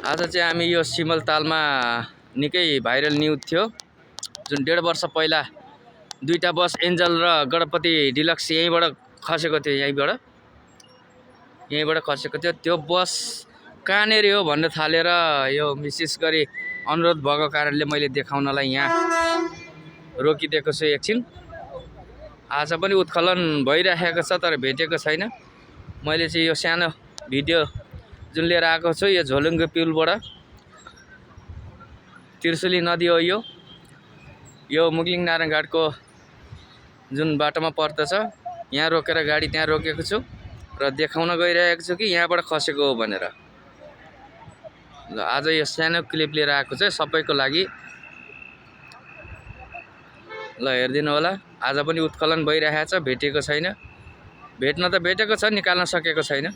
आज चाहिँ हामी यो सिमलतालमा निकै भाइरल न्युज थियो, जुन 1.5 वर्ष पहिला दुईटा बस एन्जल र गणपति डिलक्स यहीँबाट खसेको थियो। यहीँबाट खसेको थियो। त्यो बस कहाँनेर हो भन्न थालेर यो विशेष गरी अनुरोध भएको कारणले मैले देखाउनलाई यहाँ रोकिदिएको छु एकछिन। आज पनि उत्खनन भइरहेको छ तर भेटेको छैन। मैले चाहिँ यो सानो भिडियो जुन लिएर आएको छु, यो झोलुङ्गे पुलबाट त्रिशुली नदी हो। यो मुगलिङ नारायणघाटको जुन बाटोमा पर्दछ, यहाँ रोकेर गाडी त्यहाँ रोकेको छु र देखाउन गइरहेको छु कि यहाँबाट खसेको हो भनेर। ल आज यो सानो क्लिप लिएर आएको छ सबैको लागि। ल हेरिदिनु होला। आज पनि उत्खनन भइरहेको छ, भेटेको छैन। भेट्न त भेटेको छ, निकाल्न सकेको छैन।